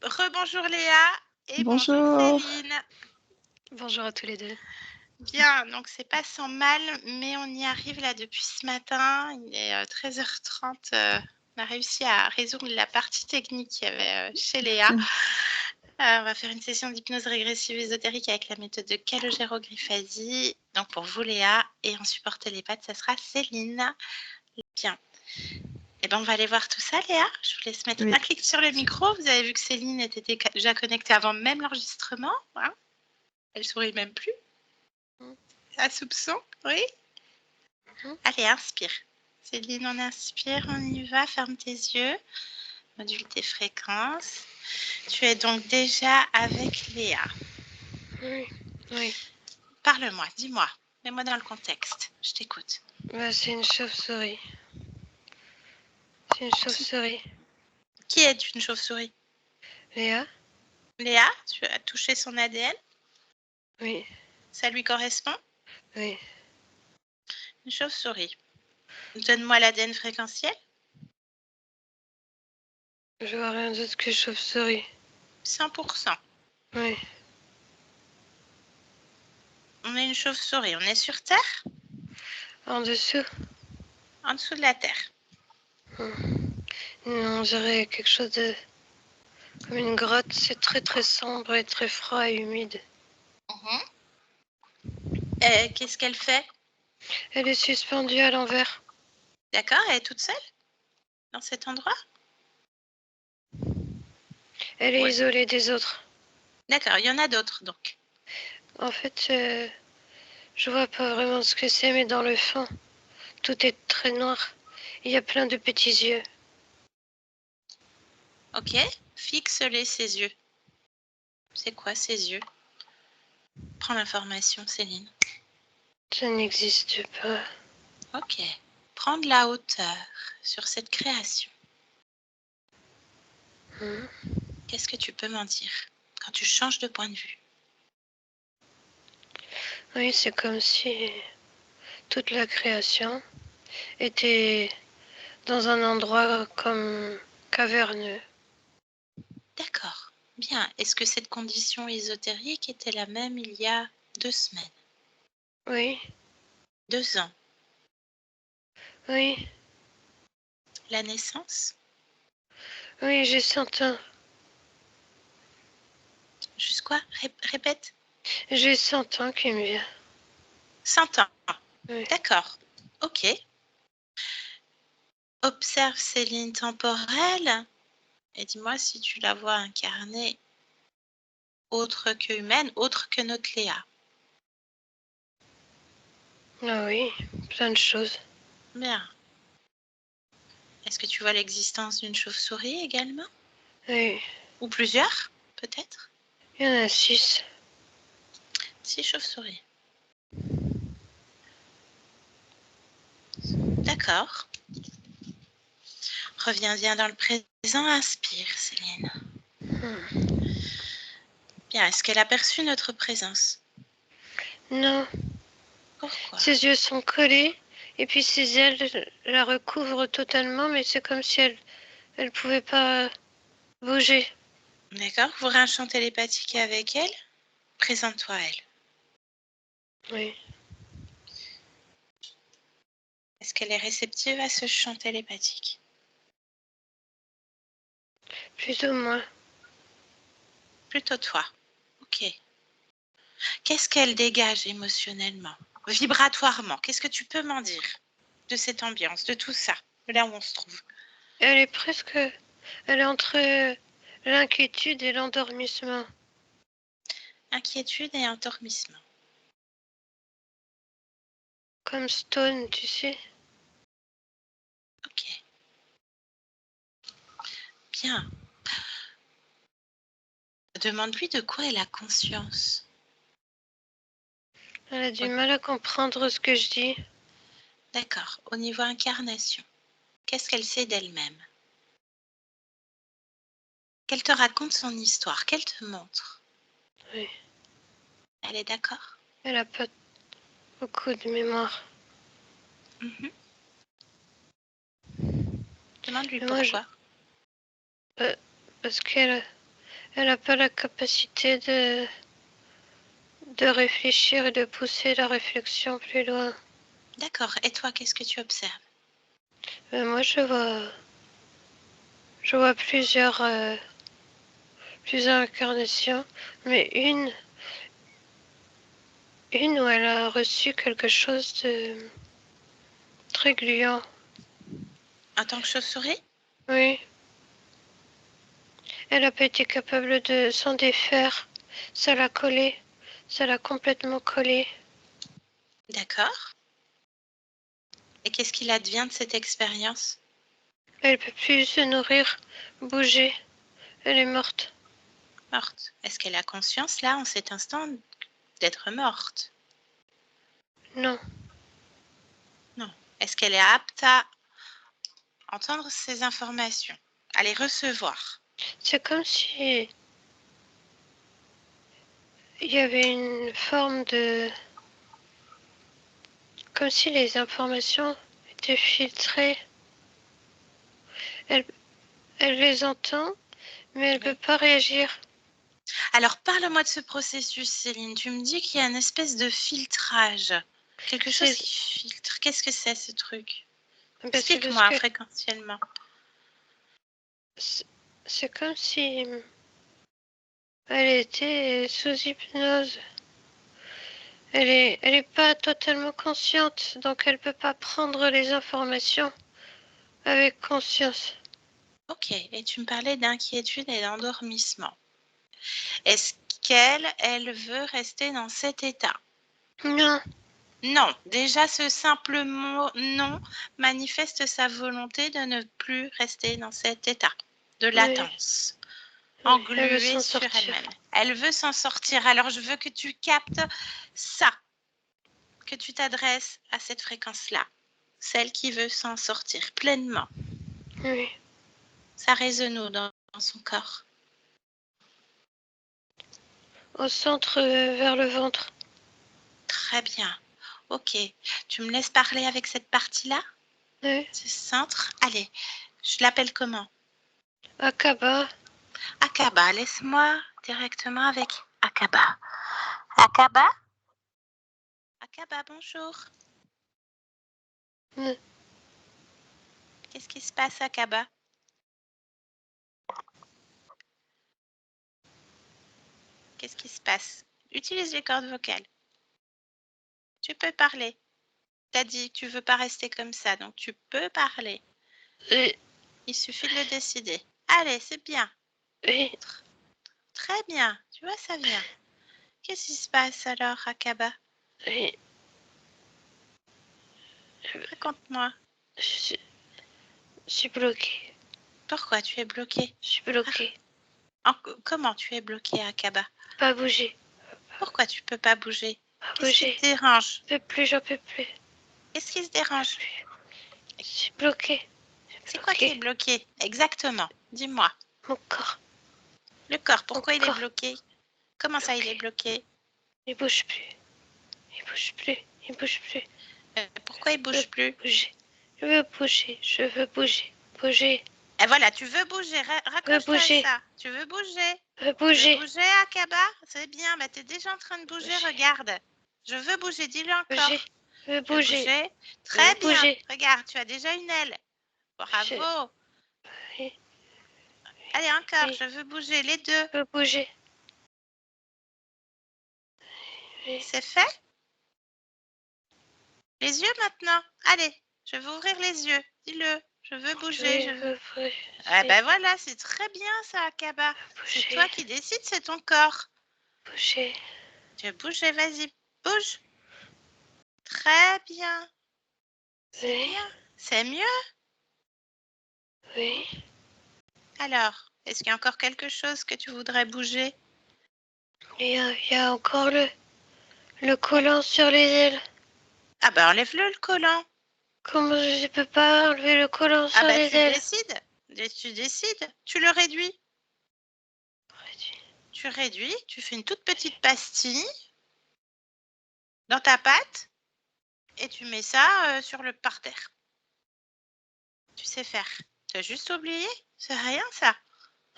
Rebonjour Léa et bonjour Bonjour. Céline. Bonjour à tous les deux. Bien, donc c'est pas sans mal, mais on y arrive là depuis ce matin. Il est 13h30. On a réussi à résoudre la partie technique qu'il y avait chez Léa. On va faire une session d'hypnose régressive ésotérique avec la méthode de Calogero-Griffasi. Donc pour vous Léa, et en support télépathe, ça sera Céline. Bien. Eh ben, on va aller voir tout ça, Léa. Je vous laisse mettre un clic sur le micro. Vous avez vu que Céline était déjà connectée avant même l'enregistrement. Hein, elle sourit même plus. À soupçon, oui. Allez, inspire. Céline, on inspire, on y va. Ferme tes yeux. Module tes fréquences. Tu es donc déjà avec Léa. Oui. Parle-moi, dis-moi. Mets-moi dans le contexte. Je t'écoute. C'est une chauve-souris. Qui est une chauve-souris? Léa? Léa, tu as touché son ADN? Oui. Ça lui correspond? Oui. Une chauve-souris. Donne-moi l'ADN fréquentiel. Je vois rien d'autre que chauve-souris. 100%. Oui. On est une chauve-souris. On est sur Terre? En dessous? En dessous de la Terre. On dirait quelque chose de... comme une grotte. C'est très très sombre et très froid et humide. Qu'est-ce qu'elle fait? Elle est suspendue à l'envers. D'accord, elle est toute seule? Dans cet endroit? Elle est isolée des autres. D'accord, il y en a d'autres donc. En fait, je vois pas vraiment ce que c'est, mais dans le fond, tout est très noir. Il y a plein de petits yeux. Ok, fixe-les ses yeux. C'est quoi ces yeux? Prends l'information, Céline. Ça n'existe pas. Ok, prends de la hauteur sur cette création. Qu'est-ce que tu peux m'en dire quand tu changes de point de vue? Oui, c'est comme si toute la création était dans un endroit comme caverneux. D'accord, bien. Est-ce que cette condition ésotérique était la même il y a 2 semaines? Oui, 2 ans? oui, La naissance? oui, j'ai 100 ans. Juste quoi? Répète. J'ai 100 ans qui me vient. 100 ans. Oui. D'accord. Ok. Observe ces lignes temporelles et dis-moi si tu la vois incarnée autre que humaine, autre que notre Léa. Ah oui, plein de choses. Bien. Est-ce que tu vois l'existence d'une chauve-souris également? Oui, Ou plusieurs, peut-être? il y en a 6. 6 chauves-souris. D'accord. Reviens dans le présent, inspire, Céline. Bien, est-ce qu'elle a perçu notre présence? Non, Pourquoi? ses yeux sont collés et puis ses ailes la recouvrent totalement, mais c'est comme si elle pouvait pas bouger. D'accord. Vous aurez un chant télépathique avec elle? Présente-toi à elle. Oui, Est-ce qu'elle est réceptive à ce chant télépathique? plus ou moins. Plutôt toi. Ok. Qu'est-ce qu'elle dégage émotionnellement, vibratoirement? Qu'est-ce que tu peux m'en dire de cette ambiance, de tout ça, de là où on se trouve? Elle est entre l'inquiétude et l'endormissement. Inquiétude et endormissement. Comme Stone, tu sais. Ok. Bien. Demande-lui de quoi elle a conscience. Elle a du mal à comprendre ce que je dis. D'accord. Au niveau incarnation, qu'est-ce qu'elle sait d'elle-même? Qu'elle te raconte son histoire, qu'elle te montre. Oui. Elle est d'accord? Elle a pas beaucoup de mémoire. Demande-lui Mais moi, pourquoi. parce qu'elle Elle n'a pas la capacité de réfléchir et de pousser la réflexion plus loin. D'accord. Et toi, qu'est-ce que tu observes? Moi, je vois plusieurs incarnations, mais une où elle a reçu quelque chose de très gluant. En tant que chauve-souris? Oui. Elle n'a pas été capable de s'en défaire. Ça l'a collé. Ça l'a complètement collé. D'accord. Et qu'est-ce qu'il advient de cette expérience? Elle ne peut plus se nourrir, bouger. Elle est morte. Morte. Est-ce qu'elle a conscience, là, en cet instant, d'être morte? Non. Non. Est-ce qu'elle est apte à entendre ces informations, à les recevoir? C'est comme si il y avait une forme de... Comme si les informations étaient filtrées. Elle, elle les entend, mais elle ne Oui. peut pas réagir. Alors, parle-moi de ce processus, Céline. Tu me dis qu'il y a une espèce de filtrage. Quelque chose qui filtre. Qu'est-ce que c'est, ce truc? C'est parce Explique-moi que fréquentiellement. c'est comme si elle était sous hypnose. Elle est pas totalement consciente, donc elle peut pas prendre les informations avec conscience. Ok, et tu me parlais d'inquiétude et d'endormissement. Est-ce qu'elle veut rester dans cet état? Non. Non, déjà ce simple mot non manifeste sa volonté de ne plus rester dans cet état de Oui, latence, oui, elle veut engluée s'en sur sortir. elle-même. Elle veut s'en sortir. Alors je veux que tu captes ça, que tu t'adresses à cette fréquence-là, celle qui veut s'en sortir pleinement. Oui. Ça résonne où dans son corps? Au centre, vers le ventre. Très bien. Ok. Tu me laisses parler avec cette partie-là? Oui. Ce centre? Allez, je l'appelle comment? Akaba. Akaba. Laisse-moi directement avec Akaba. Akaba? Akaba, bonjour. Oui. Qu'est-ce qui se passe, Akaba? Qu'est-ce qui se passe? Utilise les cordes vocales. Tu peux parler. T'as dit que tu veux pas rester comme ça, donc tu peux parler. Oui. Il suffit de le décider. Allez, c'est bien. Oui. Très bien. Tu vois, ça vient. Qu'est-ce qui se passe alors, Akaba? Oui. Raconte-moi. Je suis bloquée. Pourquoi tu es bloqué? Je suis bloquée. Comment tu es bloqué, Akaba? Pas bouger. Pourquoi tu peux pas bouger? Pas Qu'est-ce qui bouger. te dérange? J'en peux plus. Qu'est-ce qui se J'en peux dérange? plus. Je suis bloquée. C'est quoi qui est Bloquée. bloqué? Exactement. Dis-moi. Mon corps. Le corps, Mon pourquoi il est corps. bloqué? Comment ça, il est Bloqué. bloqué? Il bouge plus. Il bouge plus. Il bouge plus. Pourquoi il Je veux bouge plus? bouger. Je veux bouger. Je veux bouger. Bouger. Et voilà, tu veux bouger. Je veux Raccroche-toi à bouger. ça. Tu veux bouger. Je veux Tu veux bouger. bouger, Akaba? C'est bien. Bah, tu es déjà en train de bouger. Bouger. Regarde. Je veux bouger. Dis-le Bouger. encore. Je veux Je veux bouger. bouger. Je veux Très bien. bouger. Regarde, tu as déjà une aile. Je... Bravo. Oui. Allez, encore. Oui. Je veux bouger. Les deux. Je veux bouger. Oui. C'est fait? Les yeux maintenant. Allez, je vais ouvrir les yeux. Dis-le. Je veux bouger. Je veux bouger. Ah ben voilà, c'est très bien ça, Akaba. C'est Bouger. toi qui décides, c'est ton corps. Bouger. Tu veux bouger, vas-y, bouge. Très bien. C'est Oui. bien. C'est mieux. Oui. Alors, est-ce qu'il y a encore quelque chose que tu voudrais bouger? Il y a encore le collant sur les ailes. Ah ben enlève-le le collant. Comment je peux pas enlever le collant Ah sur ben les tu ailes? décides. Tu décides. Tu le réduis. Tu réduis, tu fais une toute petite pastille dans ta pâte et tu mets ça sur le parterre. Tu sais faire. Tu as juste oublié? C'est rien ça.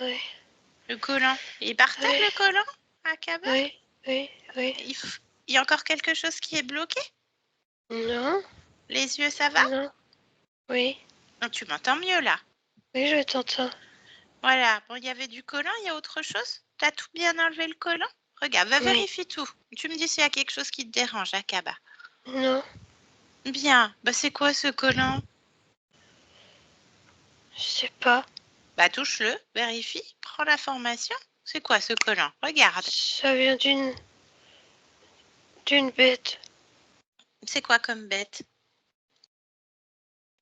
Oui. Le collant. Il est par terre, Oui. le collant, Akaba? Oui, oui, oui. Il y a encore quelque chose qui est bloqué? Non, Les yeux, ça va? non. Oui, Oh, tu m'entends mieux, là. oui, je t'entends. Voilà. Bon, il y avait du collant, il y a autre chose? T'as tout bien enlevé le collant? Regarde, va Oui. vérifier tout. Tu me dis s'il y a quelque chose qui te dérange, Akaba. Non, Bien. Bah, c'est quoi ce collant? je sais pas. Bah, touche-le, vérifie, prends l'information. C'est quoi ce collant? Regarde. Ça vient d'une bête. C'est quoi comme bête?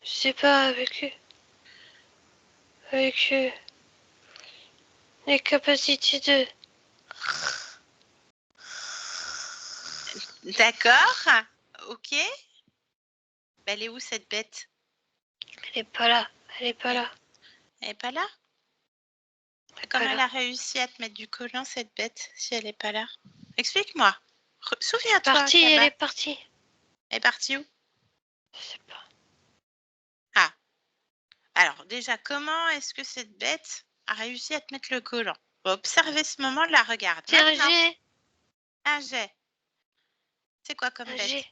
Je sais pas, avec les capacités de... D'accord. Ok. Bah, elle est où cette bête? Elle est pas là, elle est pas là. Elle est pas là? Elle est pas Comment elle là. a réussi à te mettre du collant, cette bête, si elle est pas là? Explique-moi. Souviens-toi, Elle Kaba. est partie. Elle est partie où? Je sais pas. Ah. Alors, déjà, comment est-ce que cette bête a réussi à te mettre le collant? Observez ce moment-là, regarde. C'est un Maintenant, jet. un jet. C'est quoi comme Un bête? jet.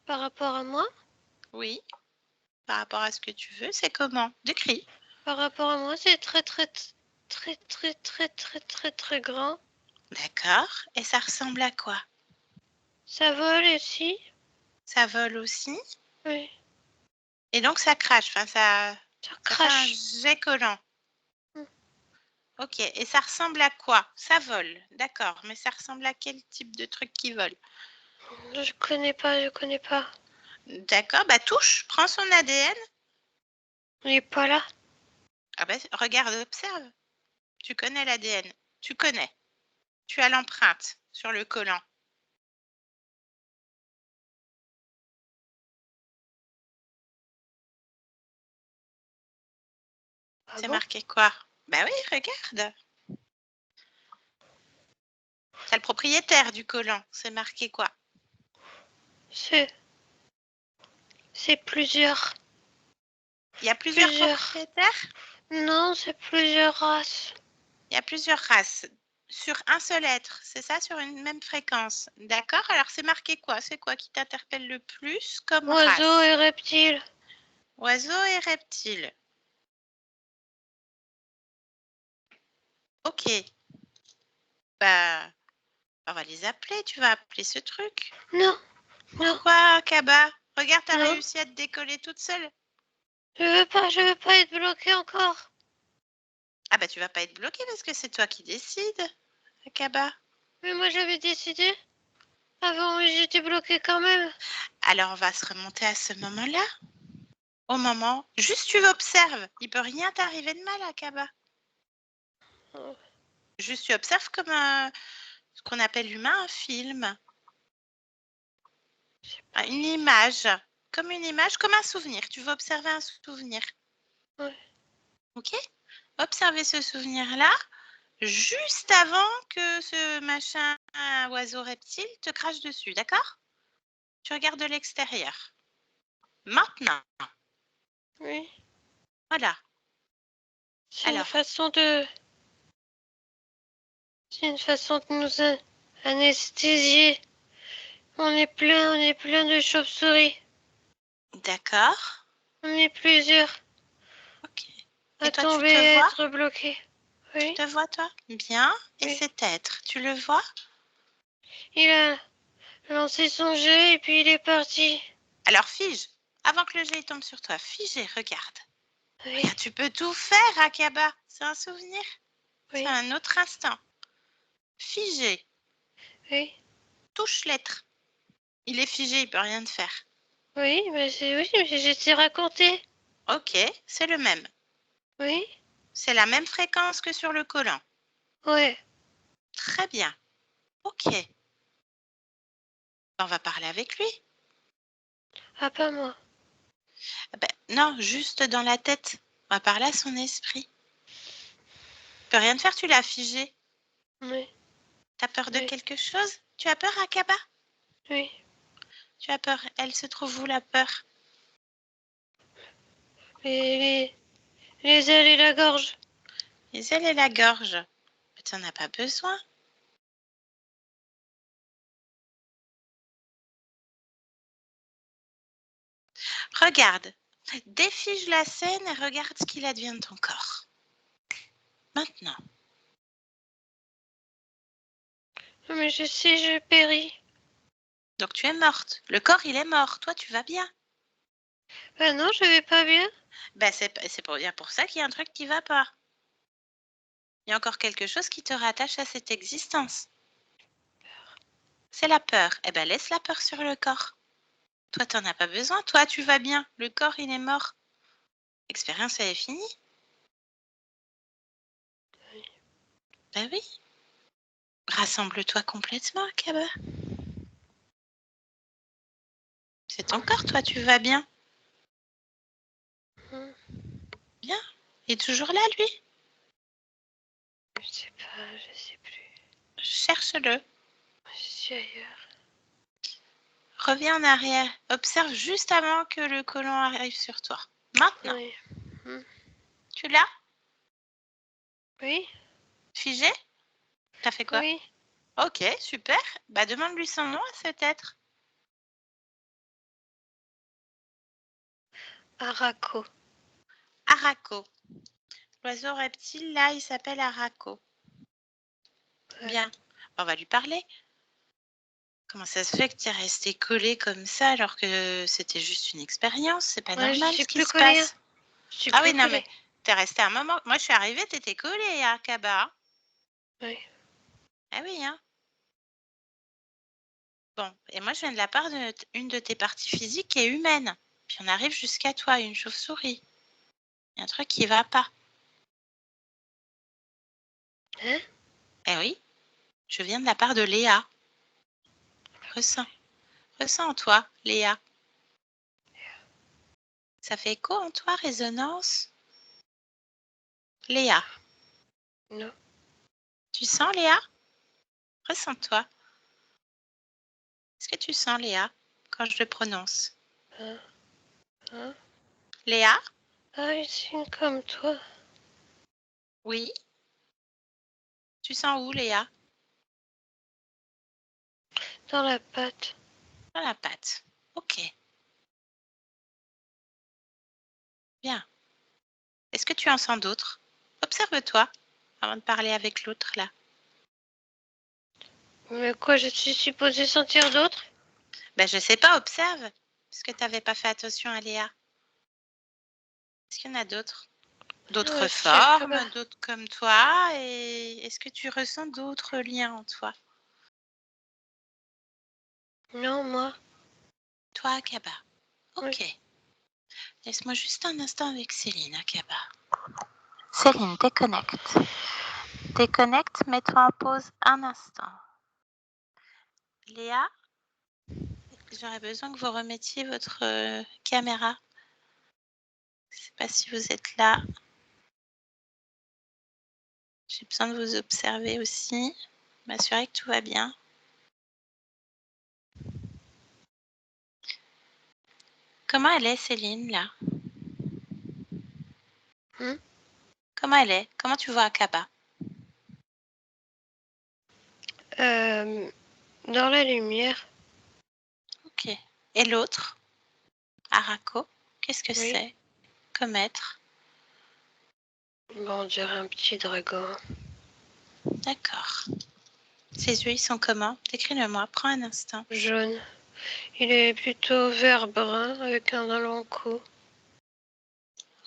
Par rapport à moi? Oui. Par rapport à ce que tu veux, c'est comment? Décris. Par rapport à moi, c'est très grand. D'accord. Et ça ressemble à quoi? Ça vole aussi. Ça vole aussi. Oui, Et donc, ça crache. Enfin, ça ça fait un crache. jet collant. Hmm. Ok. Et ça ressemble à quoi? Ça vole. D'accord. Mais ça ressemble à quel type de truc qui vole? Je connais pas, je connais pas. D'accord. Bah, touche. Prends son ADN. Il est pas là. Ah bah, regarde, observe. Tu connais l'ADN. Tu connais. Tu as l'empreinte sur le collant. Ah C'est bon? marqué quoi? Bah oui, regarde. C'est le propriétaire du collant. C'est marqué quoi? C'est plusieurs. Il y a plusieurs Plusieurs. propriétaires? Non, c'est plusieurs races. Il y a plusieurs races sur un seul être, c'est ça, sur une même fréquence. D'accord? Alors c'est marqué quoi? C'est quoi qui t'interpelle le plus comme Oiseaux race? et reptiles. Oiseaux et reptiles. Ok. Bah, on va les appeler. Tu vas appeler ce truc. Non, non, Pourquoi, Kaba? Regarde, t'as non. réussi à te décoller toute seule. Je veux pas être bloquée encore. Ah bah tu vas pas être bloqué parce que c'est toi qui décides, Kaba. Mais moi j'avais décidé. Avant, j'étais bloquée quand même. Alors on va se remonter à ce moment-là. Au moment, juste tu observes. Il peut rien t'arriver de mal, Kaba. Oh, Juste tu observes comme ce qu'on appelle humain un film. Une image. Comme une image, comme un souvenir. Tu veux observer un souvenir. ouais. Ok? Observer ce souvenir-là juste avant que ce machin oiseau reptile te crache dessus, d'accord? Tu regardes de l'extérieur. Maintenant, Oui. voilà. C'est une Alors, façon de. C'est une façon de nous anesthésier. On est plein de chauves-souris. d'accord. On est plusieurs Ok. à Et toi, tu tomber te et à vois? être bloqués. Tu Oui, te vois, toi? Bien. Et oui. cet être, tu le vois? Il a lancé son jet et puis il est parti. Alors, fige. Avant que le jet tombe sur toi, fige et regarde. Oui, Regarde, tu peux tout faire, Akaba. C'est un souvenir. C'est oui, un autre instant. Figé. oui. Touche l'être. Il est figé, il peut rien te faire. Oui, mais j'ai raconté. Ok, c'est le même. Oui, C'est la même fréquence que sur le collant. ouais. Très bien. Ok. On va parler avec lui. Ah, pas moi. Ben, non, juste dans la tête. On va parler à son esprit. Il peut rien te faire, tu l'as figé. Oui, T'as peur de oui, quelque chose? Tu as peur, Akaba? oui. Tu as peur. Elle se trouve où, la peur? Les, les ailes et la gorge. Les ailes et la gorge. Mais tu n'en as pas besoin. Regarde. Défige la scène et regarde ce qu'il advient de ton corps. Maintenant. Mais je sais, je péris. Donc tu es morte. Le corps, il est mort. Toi, tu vas bien. Ben non, je vais pas bien. Ben, c'est pour ça qu'il y a un truc qui va pas. Il y a encore quelque chose qui te rattache à cette existence. C'est la peur. Eh ben, laisse la peur sur le corps. Toi, t'en as pas besoin. Toi, tu vas bien. Le corps, il est mort. L'expérience, elle est finie. Oui. Ben oui. Rassemble-toi complètement, Akaba. C'est ton corps, toi, tu vas bien. Bien. Il est toujours là, lui. Je sais pas, je sais plus. Cherche-le. Je suis ailleurs. Reviens en arrière. Observe juste avant que le colon arrive sur toi. Maintenant. Oui. Tu l'as? Oui. Figé? T'as fait quoi? Oui. Ok, super. Bah, demande-lui son nom à cet être. Araco. Araco. L'oiseau reptile, là, il s'appelle Araco. Ouais. Bien. On va lui parler. Comment ça se fait que tu es resté collé comme ça alors que c'était juste une expérience? C'est pas Ouais, je normal suis ce qui plus se collée. passe. Je suis Ah plus oui, non, mais collée. t'es resté un moment. Moi, je suis arrivée, t'étais collé à Akaba. Oui. Ah oui, hein. Bon, et moi, je viens de la part d'une de tes parties physiques qui est humaine. Puis on arrive jusqu'à toi, une chauve-souris. Il y a un truc qui va pas. Hein? Eh oui, je viens de la part de Léa. Ressens. Ressens en toi, Léa. Ça fait écho en toi, résonance? Léa. Non. Tu sens, Léa? Ressens-toi. Est-ce que tu sens, Léa, quand je le prononce? Hein? Hein? Léa? Ah, une signe comme toi. Oui. Tu sens où, Léa? Dans la patte. Dans la patte. Ok. Bien. Est-ce que tu en sens d'autres? Observe-toi avant de parler avec l'autre, là. Mais quoi, je suis supposée sentir d'autres? Ben, je sais pas, observe. Parce que tu n'avais pas fait attention à Léa. Est-ce qu'il y en a d'autres? D'autres Chakaba. formes, d'autres comme toi? Et est-ce que tu ressens d'autres liens en toi? Non, moi. Toi, Akaba. Oui. Ok. Laisse-moi juste un instant avec Céline, Akaba. Céline, déconnecte. Déconnecte, mets-toi en pause un instant. Léa, j'aurais besoin que vous remettiez votre caméra. Je ne sais pas si vous êtes là. J'ai besoin de vous observer aussi. M'assurer que tout va bien. Comment elle est, Céline, là? Comment elle est? Comment tu vois Akaba? Dans la lumière. Ok. Et l'autre? Araco? Qu'est-ce que Oui. c'est comme être? Bon, on dirait un petit dragon. D'accord. Ses yeux, ils sont comment? Décris-le-moi, prends un instant. Jaune. Il est plutôt vert-brun avec un long cou.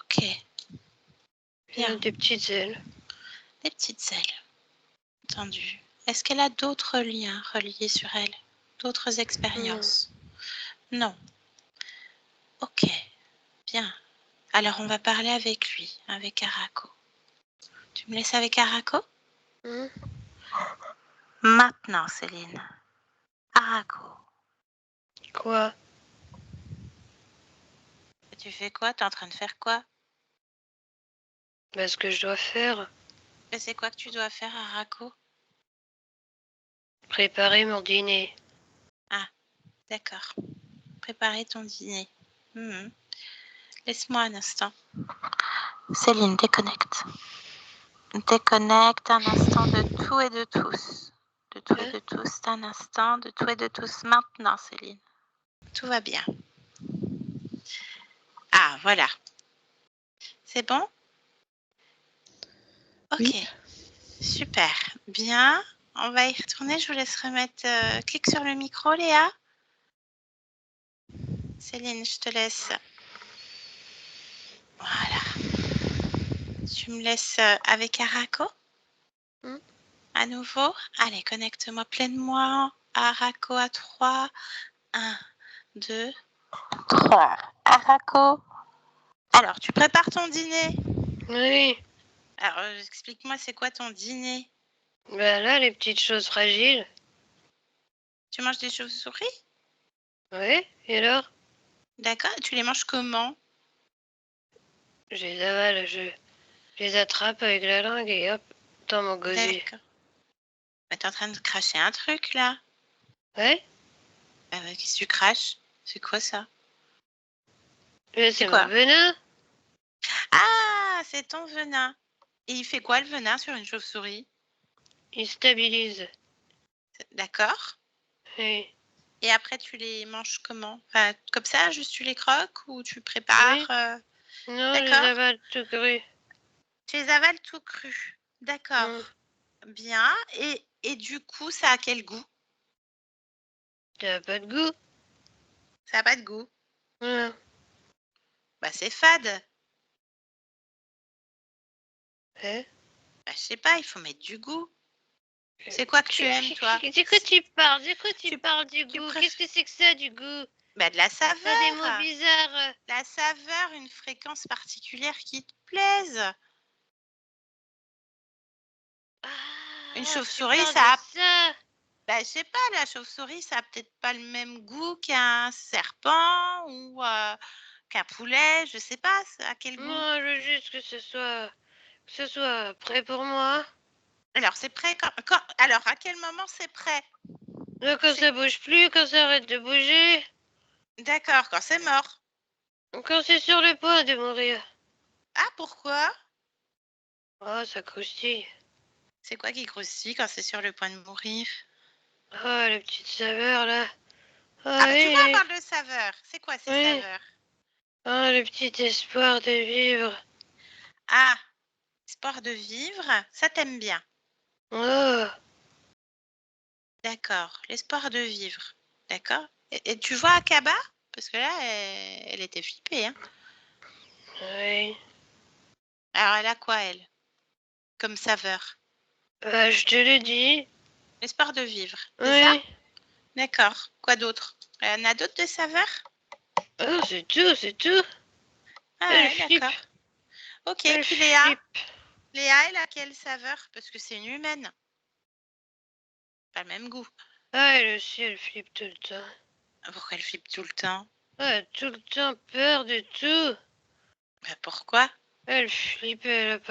Ok. Il a Bien. des petites ailes. Des petites ailes. Entendu. Est-ce qu'elle a d'autres liens reliés sur elle? D'autres expériences? Non. Ok. Bien. Alors, on va parler avec lui, avec Araco. Tu me laisses avec Araco? Maintenant, Céline. Araco. Quoi? Tu fais quoi? Tu es en train de faire quoi? Bah, ce que je dois faire, Et c'est quoi que tu dois faire, Araco? préparer mon dîner. Ah, d'accord. Préparer ton dîner. Laisse-moi un instant. Céline, déconnecte. Déconnecte un instant de tout et de tous. De tout et de tous, un instant, de tout et de tous maintenant, Céline. Tout va bien. Ah, voilà. C'est bon? Ok. Oui. Super. Bien. On va y retourner. Je vous laisse remettre... clique sur le micro, Léa. Céline, je te laisse. Voilà. Tu me laisses avec Araco à nouveau. Allez, connecte-moi pleinement. Araco à 3. 1, 2, 3. Araco. Alors, tu prépares ton dîner? Oui. Alors, explique-moi, c'est quoi ton dîner? Ben là, les petites choses fragiles. Tu manges des chauves-souris? Oui, et alors? D'accord. Tu les manges comment? Je les avale, je les attrape avec la langue et hop, dans mon gosier. D'accord. Bah, t'es en train de cracher un truc, là. Ouais? Qu'est-ce que tu craches? C'est quoi, ça? C'est quoi? mon venin. Ah, c'est ton venin. Et il fait quoi, le venin, sur une chauve-souris? Il stabilise. D'accord. Oui. Et après, tu les manges comment? Enfin, comme ça, juste tu les croques ou tu prépares? Non, je les D'accord. avale tout cru. Tu les avales tout crus. D'accord. Bien. Et du coup, ça a quel goût? Ça n'a pas de goût. Ça n'a pas de goût. Non. Bah, c'est fade. Hein? Bah, je sais pas, il faut mettre du goût. C'est quoi que tu aimes, toi? De quoi tu parles? De quoi tu Tu- parles du tu goût? préfères- Qu'est-ce que c'est que ça, du goût? Bah, de la Pas des mots saveur. bizarres. La saveur, une fréquence particulière qui te plaise. Une chauve-souris, tu parles ça a... de ça. Bah, je sais pas, la chauve-souris, ça a peut-être pas le même goût qu'un serpent ou qu'un poulet, je sais pas, ça a quel goût? Moi, je veux juste que ce soit prêt pour moi. Alors, c'est prêt quand... Alors, à quel moment c'est prêt? Là, quand ça bouge plus, quand ça arrête de bouger, D'accord, quand c'est mort. quand c'est sur le point de mourir. Ah, pourquoi? Oh, ça croustille. C'est quoi qui croustille quand c'est sur le point de mourir? Oh, les petites saveurs, là. Ah, bah, tu vois, on oui. parle de saveur. C'est quoi ces Oui. saveurs? Oh, le petit espoir de vivre. Ah, espoir de vivre, ça t'aime bien. Oh, D'accord, l'espoir de vivre. D'accord. Et tu vois Akaba? Parce que là, elle était flippée, hein. oui. Alors, elle a quoi, elle? Comme saveur? Je te le dis. L'espoir de vivre, c'est ça? Oui. D'accord. Quoi d'autre? Il y en a d'autres de saveurs? Oh, c'est tout, c'est tout. Ah Elle ouais, flippe. d'accord. Ok, Elle puis Léa? flippe. Léa, elle a quelle saveur? Parce que c'est une humaine. Pas le même goût. Ah, elle aussi, elle flippe tout le temps. Pourquoi elle flippe tout le temps? Elle a tout le temps peur de tout. Bah, pourquoi? Elle flippe, elle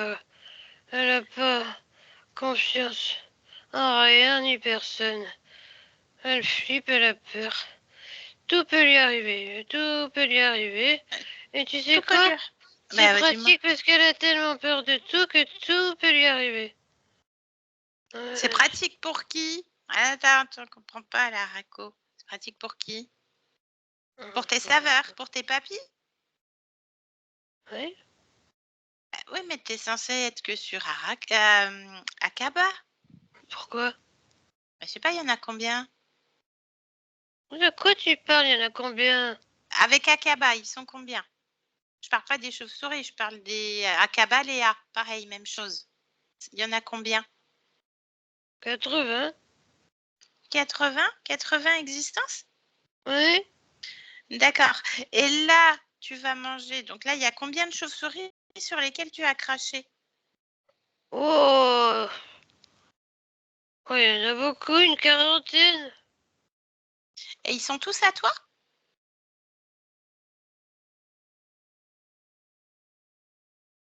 a pas confiance en rien ni personne. Elle flippe, elle a peur. Tout peut lui arriver, tout peut lui arriver. Et tu sais Tout peut quoi? lui... C'est Bah, dis-moi. pratique parce qu'elle a tellement peur de tout que tout peut lui arriver. C'est pratique pour qui? Attends, je comprends pas, la Raco. C'est pratique pour qui? Pour tes saveurs, pour tes papilles? Oui. Bah, oui, mais t'es censé être que sur Akaba. Pourquoi? Bah, je sais pas, il y en a combien? De quoi tu parles? Il y en a combien? Avec Akaba, ils sont combien? Je parle pas des chauves-souris, je parle des Akaba, Léa. Pareil, même chose. Il y en a combien? 80? 80? 80 existences? Oui. D'accord. Et là, tu vas manger. Donc là, il y a combien de chauves-souris sur lesquelles tu as craché? Oh! Oh, il y en a beaucoup, une quarantaine. Et ils sont tous à toi?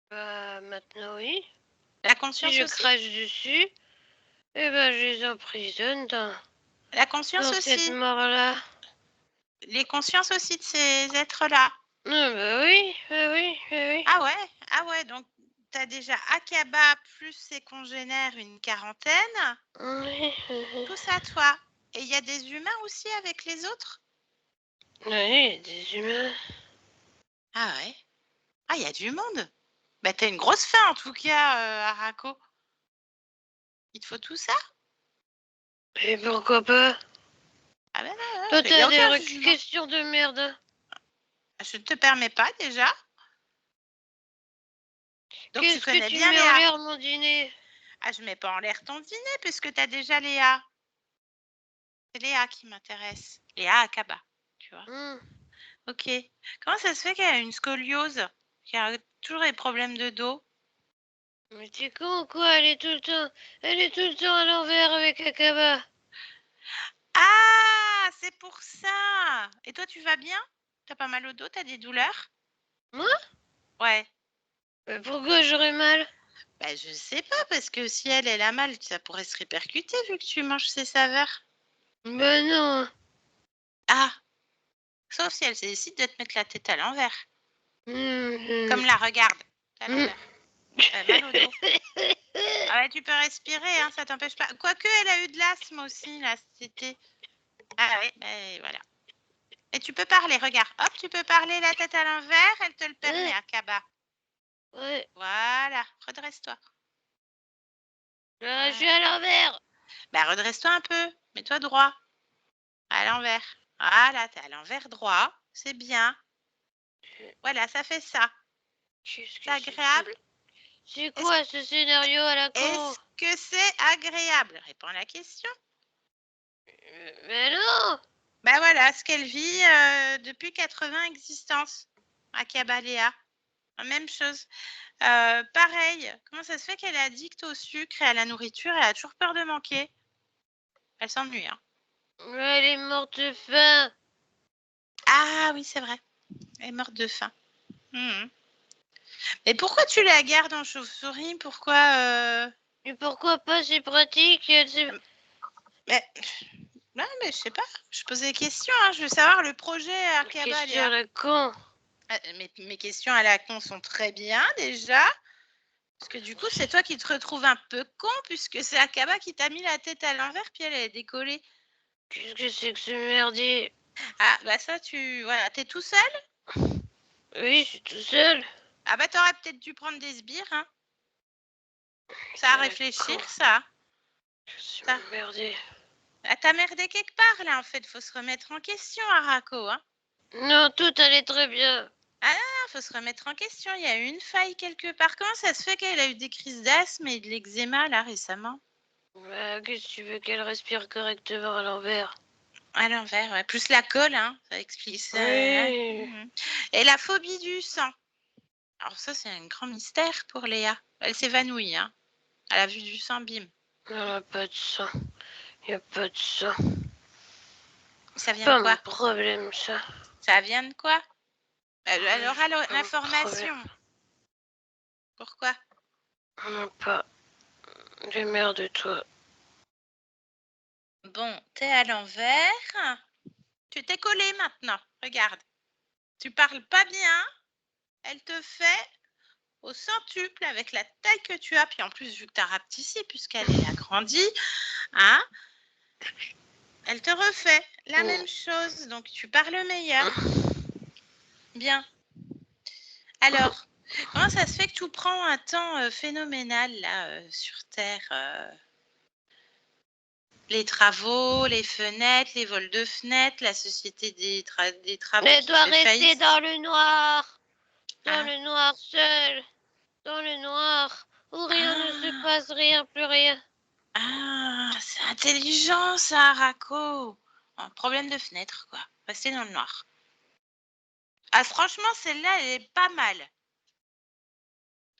Bah, maintenant, oui. La Si conscience je aussi? crache dessus, eh ben, je les emprisonne La conscience dans cette aussi. mort-là. Les consciences aussi de ces êtres-là. Oui. Ah ouais, donc tu as déjà Akaba plus ses congénères une quarantaine, Oui, tous à toi. Et il y a des humains aussi avec les autres? oui, des humains. Ah ouais. Ah, il y a du monde. Bah, tu as une grosse faim en tout cas, Arako. Il te faut tout ça? Et pourquoi pas? Ah ben non, Toi, il y a t'as aucun des jugement. questions de merde, hein. Je ne te permets pas déjà. Donc tu Qu'est-ce que connais tu bien mets en Léa. l'air, mon dîner? Ah, je mets pas en l'air ton dîner puisque tu as déjà Léa. C'est Léa qui m'intéresse. Léa Akaba, tu vois. Hmm. Ok. Comment ça se fait qu'elle a une scoliose? Qu'elle a toujours des problèmes de dos? Mais t'es con ou quoi? Elle est tout le temps à l'envers avec Akaba. Ah, c'est pour ça. Et toi, tu vas bien? T'as pas mal au dos? T'as des douleurs? Moi? Ouais. Mais pourquoi j'aurais mal? Bah, je sais pas, parce que si elle a mal, ça pourrait se répercuter vu que tu manges ses saveurs. Ben non. Ah, sauf si elle décide de te mettre la tête à l'envers. Hmm. Comme là, regarde, à Hmm. l'envers. T'as mal au dos. Ah ouais, tu peux respirer, hein, ça t'empêche pas. Quoique, elle a eu de l'asthme aussi, là, cet été. Ah ouais, ben voilà. Et tu peux parler, regarde. Hop, tu peux parler la tête à l'envers, elle te le permet, Akaba. Ouais. Voilà, redresse-toi. Je suis Voilà. à l'envers. Bah, redresse-toi un peu, mets-toi droit, à l'envers. Voilà, t'es à l'envers droit, c'est bien. Voilà, ça fait ça. Qu'est-ce C'est que c'est que ça? agréable? C'est Est-ce quoi ce scénario à la con? est-ce que c'est agréable? Réponds à la question. Mais non! Bah voilà, ce qu'elle vit depuis 80 existences, Akaba Léa. Même chose. Pareil, comment ça se fait qu'elle est addicte au sucre et à la nourriture? Elle a toujours peur de manquer. Elle s'ennuie, hein. Elle est morte de faim. Ah oui, c'est vrai. Elle est morte de faim. Mhm. Mais pourquoi tu la gardes en chauve-souris? Pourquoi Mais pourquoi pas, c'est pratique. mais... Non, mais je sais pas. Je posais des questions, hein. Je veux savoir le projet Akaba Question à Léa. la con. Mes questions à la con sont très bien déjà. Parce que du coup, c'est toi qui te retrouves un peu con, puisque c'est Akaba qui t'a mis la tête à l'envers, puis elle est décollée. Qu'est-ce que c'est que ce merdier? Ah, bah ça, voilà, t'es tout seul? Oui, je suis tout seul. Ah bah t'aurais peut-être dû prendre des sbires, hein. Ça à À la réfléchir, con. ça. Je suis Ça. merdé. Ah, t'as merdé quelque part, là, en fait. Faut se remettre en question, Arako, hein. Non, tout allait très bien. Ah non, faut se remettre en question. Il y a eu une faille quelque part. Comment ça se fait qu'elle a eu des crises d'asthme et de l'eczéma, là, récemment? Bah, qu'est-ce que tu veux qu'elle respire correctement à l'envers? À l'envers, ouais. Plus la colle, hein. Ça explique ça. Ouais. Oui. Mhm. Et la phobie du sang. Alors ça, c'est un grand mystère pour Léa. Elle s'évanouit, hein. À la vue du sang, bim. Il n'y a pas de sang. Il n'y a pas de sang. Ça vient de Pas mon quoi? problème, ça. Ça vient de quoi? Elle aura Pas mon problème. l'information. Pourquoi? Non, pas. Démerde-toi. Bon, t'es à l'envers. Tu t'es collé maintenant. Regarde. Tu parles pas bien. Elle te fait au centuple avec la taille que tu as. Puis en plus, vu que tu as rapetissé, puisqu'elle est agrandie, hein, elle te refait la même chose. Donc tu parles meilleur. Bien. Alors, comment ça se fait que tout prend un temps phénoménal là sur Terre? Les travaux, les fenêtres, les vols de fenêtres, la société des travaux Elle qui doit fait rester faillite. dans le noir. Dans Hein? le noir seul. Dans le noir. Où rien ne se Ah, passe, rien, plus rien. c'est intelligent ça, Racco. Un problème de fenêtre, quoi. Rester dans le noir. Ah, franchement, celle-là, elle est pas mal.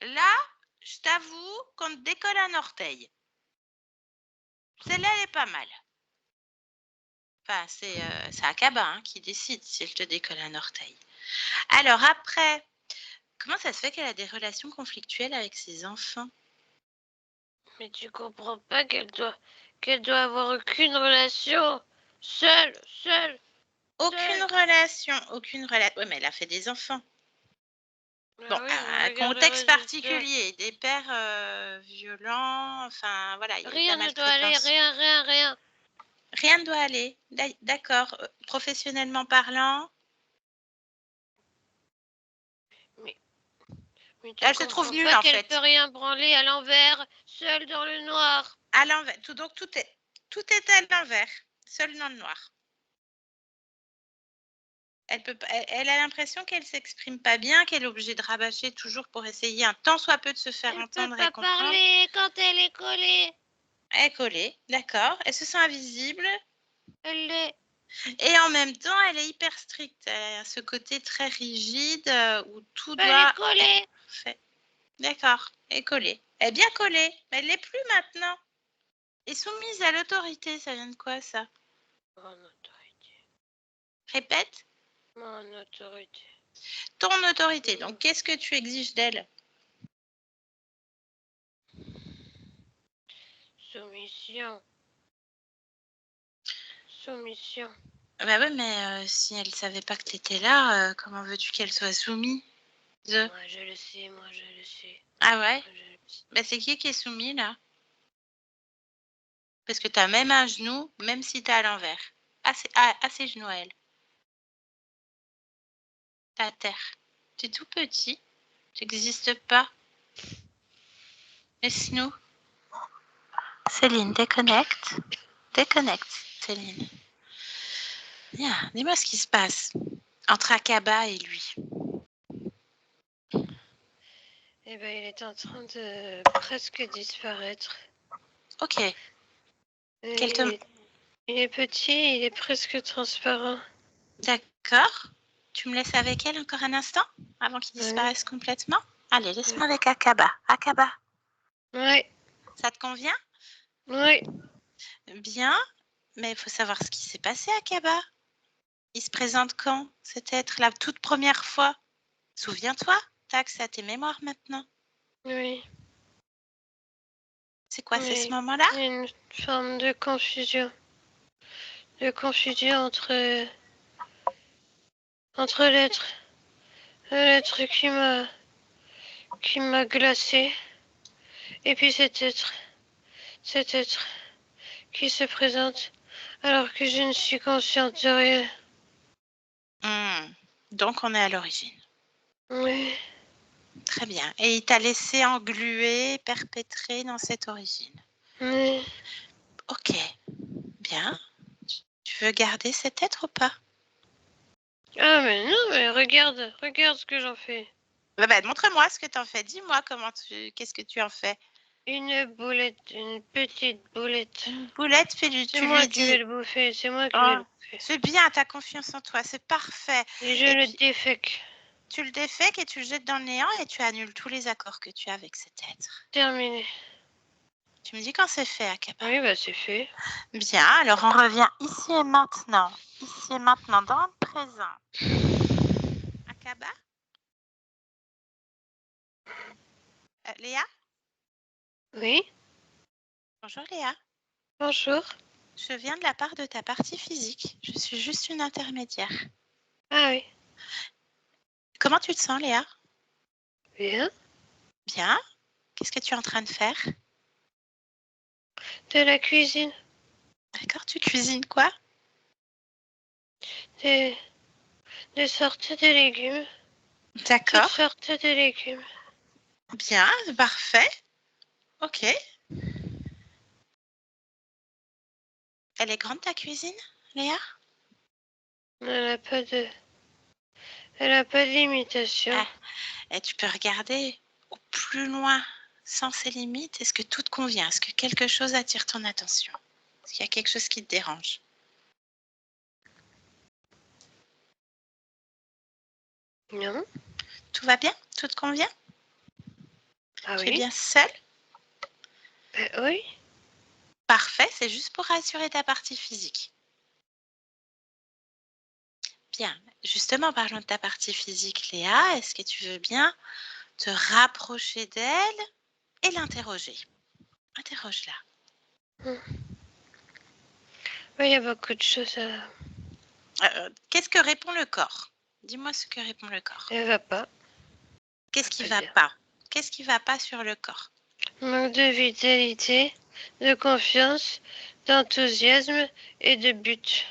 Là, je t'avoue qu'on te décolle un orteil. Celle-là, elle est pas mal. Enfin, c'est Akaba hein, qui décide si elle te décolle un orteil. Alors après, comment ça se fait qu'elle a des relations conflictuelles avec ses enfants? Mais tu comprends pas qu'elle doit avoir aucune relation. Seule. Aucune relation, aucune relation. Oui, mais elle a fait des enfants. Bon, Ah oui, mais un regarde les contexte résultats. particulier, des pères violents, enfin voilà, il y a eu de la Rien ne doit aller, maltraitance. rien. Rien ne doit aller, d'accord. Professionnellement parlant, Mais tu elle se trouve comprends nulle pas en qu'elle peut fait. rien branler à l'envers, seule dans le noir. À l'envers, donc tout est à l'envers, seule dans le noir. Elle a l'impression qu'elle s'exprime pas bien, qu'elle est obligée de rabâcher toujours pour essayer un tant soit peu de se faire Elle peut entendre et pas comprendre. parler quand elle est collée. Elle est collée, d'accord. Elle se sent invisible. Elle l'est. Et en même temps, elle est hyper stricte. Elle a ce côté très rigide où tout Elle est doit collée. être fait. D'accord, elle est collée. Elle est bien collée, mais elle l'est plus maintenant. Et soumise à l'autorité, ça vient de quoi ça? Mon autorité. Répète. Mon autorité. Ton autorité. Donc, qu'est-ce que tu exiges d'elle? Soumission. Soumission. Bah oui, mais si elle savait pas que tu étais là, comment veux-tu qu'elle soit soumise? Moi, je le sais, moi, je le sais. Ah ouais? Moi, je le sais. Bah c'est qui est soumis là? Parce que tu as même un genou, même si tu es à l'envers. À ses genoux à elle. T'es à terre. Tu es tout petit. Tu n'existes pas. Laisse-nous. Céline, déconnecte. Déconnecte, Céline. Bien, dis-moi ce qui se passe entre Akaba et lui. Eh ben, il est en train de presque disparaître. Ok. Il est petit, il est presque transparent. D'accord. Tu me laisses avec elle encore un instant avant qu'il disparaisse Oui. complètement? Allez, laisse-moi avec Akaba. Akaba. Ouais. Ça te convient? Oui. Bien, mais il faut savoir ce qui s'est passé à Akaba. Il se présente quand? C'était être la toute première fois. Souviens-toi, t'as accès à tes mémoires maintenant. Oui. C'est quoi, c'est ce Mais moment-là? il y a une forme de confusion. De confusion entre l'être. L'être qui m'a glacé. Et puis cet être qui se présente alors que je ne suis consciente de rien. Donc on est à l'origine. Oui. Très bien. Et il t'a laissé engluer, perpétrer dans cette origine. Oui. Ok. Bien. Tu veux garder cet être ou pas? Ah mais non, mais regarde ce que j'en fais. Bah, montre-moi ce que tu en fais. Dis-moi qu'est-ce que tu en fais. Une boulette, une petite boulette. Une boulette, tu C'est lui moi qui vais dis. le bouffer, c'est moi qui vais Oh, le bouffer. c'est bien, t'as confiance en toi, c'est parfait. Et je Et le puis, défèque. tu le défèques et tu le jettes dans le néant et tu annules tous les accords que tu as avec cet être. Terminé. Tu me dis quand c'est fait, Akaba. Oui, bah c'est fait. Bien, alors on revient ici et maintenant. Ici et maintenant, dans le présent. Akaba? Léa? Oui. Bonjour Léa. Bonjour. Je viens de la part de ta partie physique. Je suis juste une intermédiaire. Ah oui. Comment tu te sens, Léa? Bien. Bien. Qu'est-ce que tu es en train de faire? De la cuisine. D'accord, tu cuisines quoi? Des sortes de légumes. Toutes D'accord. sortes de légumes. Bien, parfait. Ok. Elle est grande ta cuisine, Léa? Elle n'a pas de... Elle n'a pas de limitation. Ah, et tu peux regarder au plus loin, sans ces limites. Est-ce que tout te convient? Est-ce que quelque chose attire ton attention? Est-ce qu'il y a quelque chose qui te dérange? Non. Tout va bien? Tout te convient? Ah Tu es oui. bien seule? Oui. Parfait, c'est juste pour rassurer ta partie physique. Bien, justement, parlons de ta partie physique, Léa. Est-ce que tu veux bien te rapprocher d'elle et l'interroger? Interroge-la. Oui, il y a beaucoup de choses Qu'est-ce que répond le corps? Dis-moi ce que répond le corps. Elle va pas. Qu'est-ce qui pas va dire. pas? Qu'est-ce qui va pas sur le corps? Manque de vitalité, de confiance, d'enthousiasme et de but.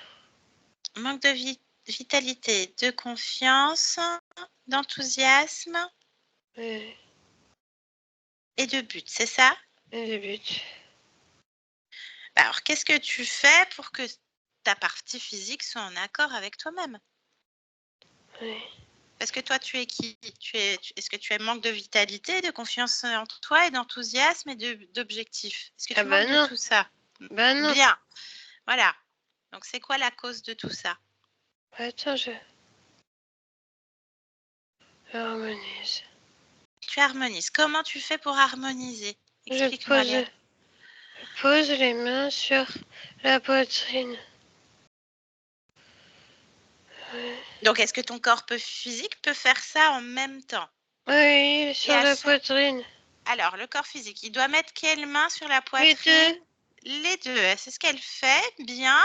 Manque de vitalité, de confiance, d'enthousiasme Oui, et de but, c'est ça? et de but. Alors, qu'est-ce que tu fais pour que ta partie physique soit en accord avec toi-même? Oui. Parce que toi, tu es qui? Est-ce que tu es manque de vitalité, de confiance en toi et d'enthousiasme et d'objectif? Est-ce que Ah tu bah manques de non. tout ça? Bah non. Bien, voilà. Donc, c'est quoi la cause de tout ça? Attends, je harmonise. Tu harmonises. Comment tu fais pour harmoniser? Je Explique-moi, Léa. pose les mains sur la poitrine. Oui, Donc, est-ce que ton corps physique peut faire ça en même temps? oui, sur la poitrine. Alors, le corps physique, il doit mettre quelle main sur la Les poitrine? deux. Les deux. C'est ce qu'elle fait, bien.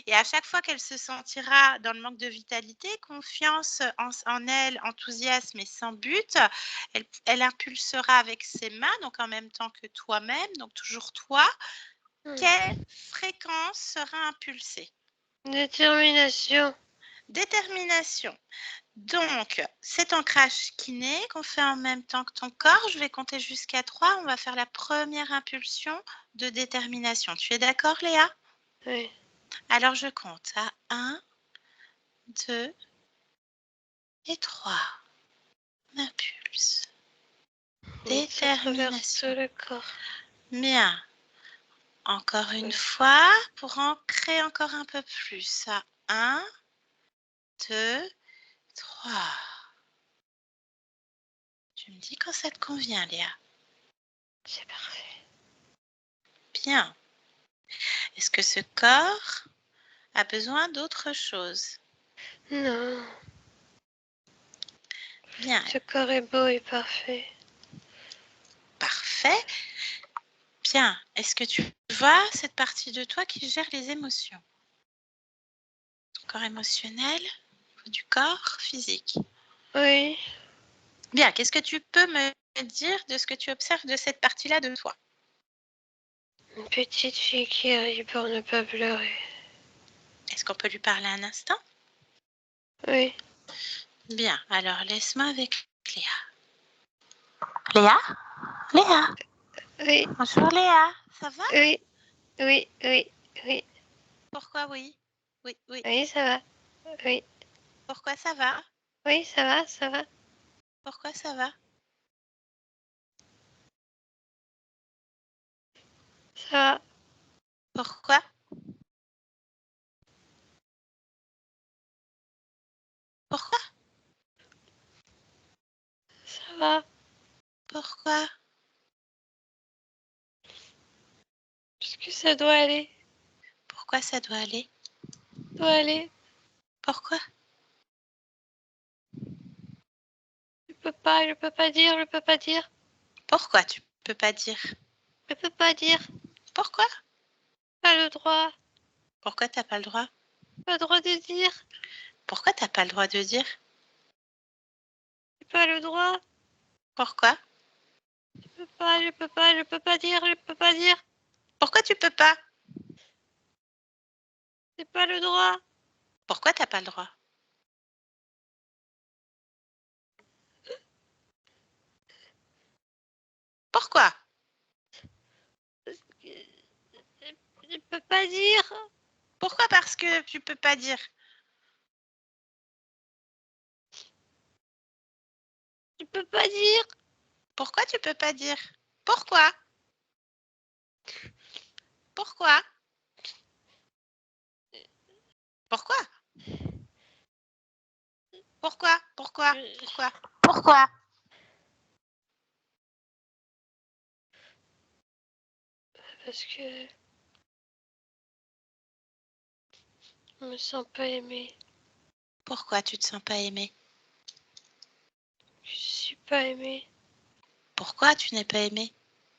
Et à chaque fois qu'elle se sentira dans le manque de vitalité, confiance en elle, enthousiasme et sans but, elle impulsera avec ses mains, donc en même temps que toi-même, donc toujours toi. Quelle fréquence sera impulsée? Détermination. Détermination. Donc, cet ancrage kiné qu'on fait en même temps que ton corps, je vais compter jusqu'à 3. On va faire la première impulsion de détermination. Tu es d'accord, Léa? Oui. Alors, je compte à 1, 2 et 3. On impulse. Ça traverse tout Détermination. le corps. Bien. Encore une Oui. fois, pour ancrer encore un peu plus. À 1, 2, 3. Tu me dis quand ça te convient, Léa. C'est parfait. Bien. Est-ce que ce corps a besoin d'autre chose? Non. Bien, Ce corps est beau et parfait. parfait. Bien, est-ce que tu vois cette partie de toi qui gère les émotions? Ton corps émotionnel, du corps physique. Oui. Bien, qu'est-ce que tu peux me dire de ce que tu observes de cette partie-là de toi? Une petite fille qui rit pour ne pas pleurer. Est-ce qu'on peut lui parler un instant? Oui. Bien, alors laisse-moi avec Léa. Léa? Léa? Oui. Bonjour Léa, ça va? Oui. Oui. Oui. Oui. Pourquoi oui? Oui, oui. Oui, ça va. Oui. Pourquoi ça va? Oui, ça va, ça va. Pourquoi ça va? Ça va. Pourquoi? Pourquoi? Ça va. Pourquoi? Parce que ça doit aller. Pourquoi ça doit aller? Doit aller. Pourquoi? Je peux pas dire, je peux pas dire. Pourquoi tu peux pas dire? Je peux pas dire. Pourquoi? Pas le droit. Pourquoi t'as pas le droit? Pas le droit de dire. Pourquoi t'as pas le droit de dire? J'ai pas le droit. Pourquoi? Je peux pas dire, je peux pas dire. Pourquoi tu peux pas? J'ai pas le droit. Pourquoi t'as pas le droit? Pourquoi? Je peux pas dire. Pourquoi parce que tu peux pas dire? Je peux pas dire. Pourquoi tu peux pas dire? Pourquoi? Pourquoi? Pourquoi? Pourquoi? Pourquoi? Pourquoi? Pourquoi? Parce que je me sens pas aimée. Pourquoi tu te sens pas aimé? Je suis pas aimée. Pourquoi tu n'es pas aimé?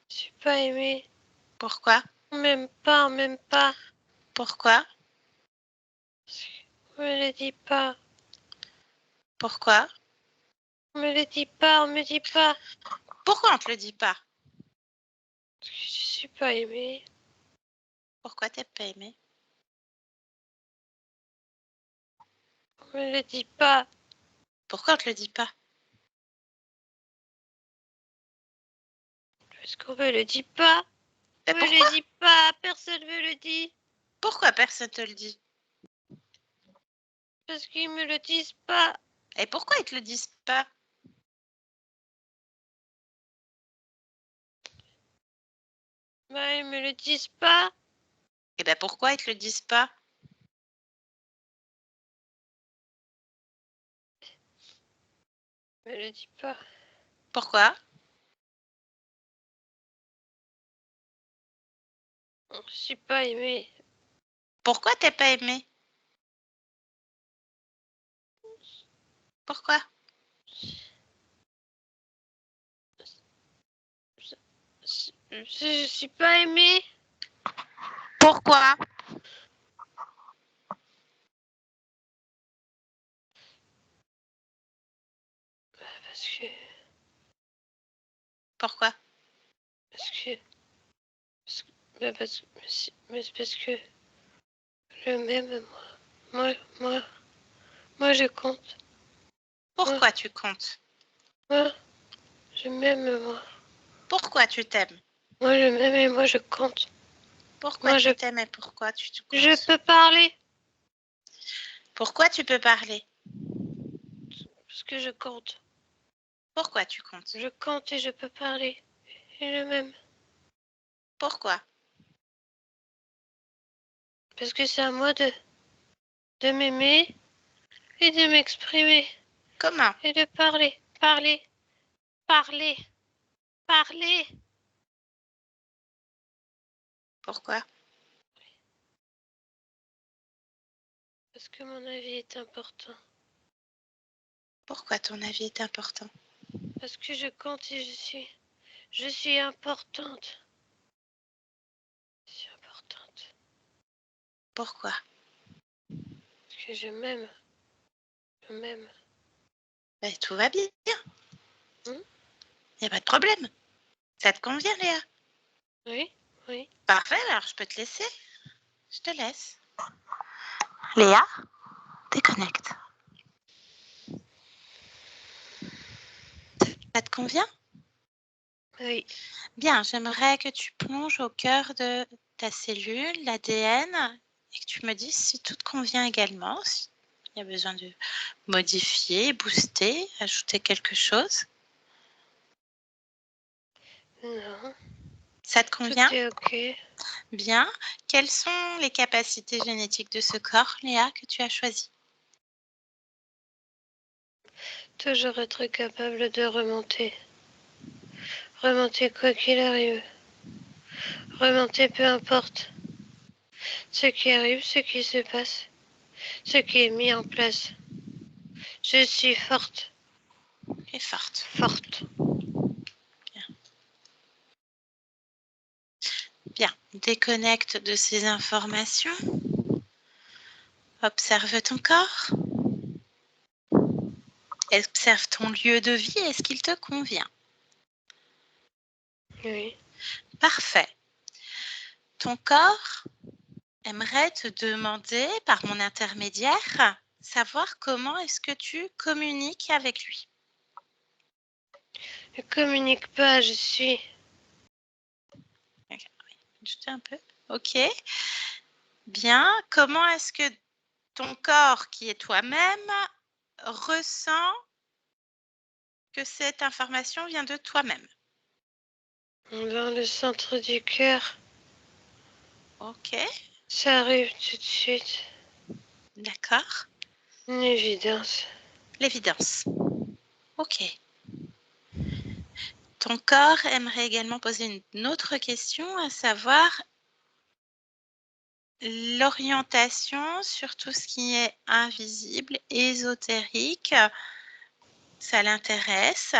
Je suis pas aimée. Pourquoi? Même pas, même pas. Pourquoi? me le dis pas. Pourquoi? On me le dit pas, on me dit pas. Pourquoi on te le dit pas? Parce que je suis pas aimée. Pourquoi t'es pas aimé? On me le dit pas. Pourquoi on te le dit pas? Parce qu'on me le dit pas. Mais On me pourquoi? le dit pas. Personne me le dit. Pourquoi personne te le dit? Parce qu'ils me le disent pas. Et pourquoi ils te le disent pas? Bah, ils me le disent pas. Et ben pourquoi ils te le disent pas? Ils me le disent pas. Pourquoi? Je suis pas aimée. Pourquoi t'es pas aimé? Pourquoi? Je suis pas aimée. Pourquoi? Parce que. Pourquoi? Parce que. Mais c'est parce que. Je m'aime, moi, je compte. Pourquoi tu comptes? Moi, je m'aime, moi. Pourquoi tu t'aimes? Moi, je m'aime et moi, je compte. Pourquoi Moi, tu t'aimes et pourquoi tu te je comptes? peux parler. Pourquoi tu peux parler? Parce que je compte. Pourquoi tu comptes? Je compte et je peux parler. Et je m'aime. Pourquoi? Parce que c'est à moi de m'aimer et de m'exprimer. Comment? Et de parler. Parler. Parler. Parler. Pourquoi? Parce que mon avis est important. Pourquoi ton avis est important? Parce que je compte et je suis importante. Je suis importante. Pourquoi? Parce que je m'aime. Je m'aime. Ben, tout va bien. Hmm? Il n'y a pas de problème. Ça te convient, Léa? Oui, oui. Parfait, alors je peux te laisser. Je te laisse. Léa, déconnecte. Ça te convient? Oui. Bien, j'aimerais que tu plonges au cœur de ta cellule, l'ADN, et que tu me dises si tout te convient également, s'il y a besoin de modifier, booster, ajouter quelque chose. Non. Ça te Tout convient? est ok. Bien. Quelles sont les capacités génétiques de ce corps, Léa, que tu as choisi? Toujours être capable de remonter. Remonter quoi qu'il arrive. Remonter peu importe. Ce qui arrive, ce qui se passe. Ce qui est mis en place. Je suis forte. Tu es forte. Forte. Bien. Déconnecte de ces informations. Observe ton corps. Observe ton lieu de vie. Est-ce qu'il te convient? Oui. Parfait. Ton corps aimerait te demander, par mon intermédiaire, savoir comment est-ce que tu communiques avec lui. Je communique pas, je suis. Juste un peu. OK. Bien. Comment est-ce que ton corps, qui est toi-même, ressent que cette information vient de toi-même? Dans le centre du cœur. OK. Ça arrive tout de suite. D'accord. Une évidence. L'évidence. OK. Ton corps aimerait également poser une autre question, à savoir l'orientation sur tout ce qui est invisible, ésotérique, ça l'intéresse?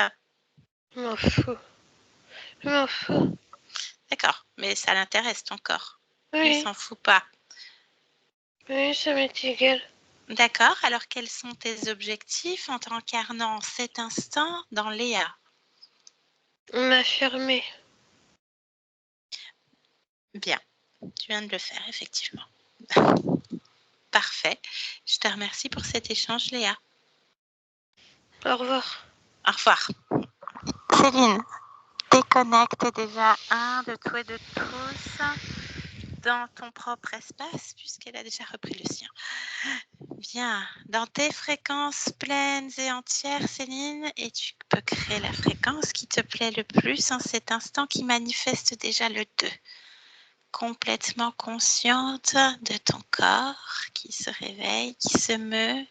Je m'en fous. Je m'en fous. D'accord, mais ça l'intéresse ton corps. Il Oui. s'en fout pas. Oui, ça m'est égal. D'accord. Alors, quels sont tes objectifs en t'incarnant en cet instant dans Léa? M'affirmer. Bien. Tu viens de le faire, effectivement. Parfait. Je te remercie pour cet échange, Léa. Au revoir. Au revoir. Céline, déconnecte déjà de toi et de tous dans ton propre espace, puisqu'elle a déjà repris le sien. Viens dans tes fréquences pleines et entières, Céline, et tu peux créer la fréquence qui te plaît le plus en cet instant qui manifeste déjà le 2. Complètement consciente de ton corps qui se réveille, qui se meut,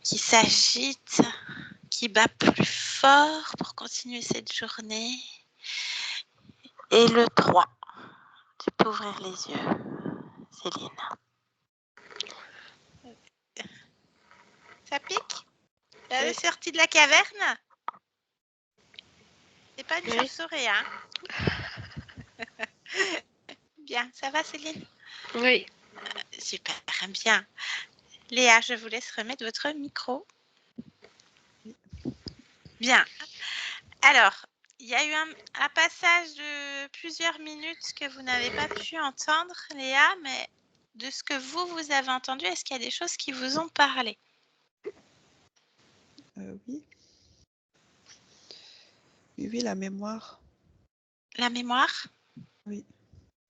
qui s'agite, qui bat plus fort pour continuer cette journée. Et le 3, tu peux ouvrir les yeux, Céline. Ça pique? Elle est sortie de la caverne? C'est pas une chauve-souris, hein? Bien, ça va, Céline? Oui. Super, bien. Léa, je vous laisse remettre votre micro. Bien. Alors, il y a eu un passage de plusieurs minutes que vous n'avez pas pu entendre, Léa, mais de ce que vous avez entendu, est-ce qu'il y a des choses qui vous ont parlé? Oui. Oui, la mémoire. La mémoire? Oui.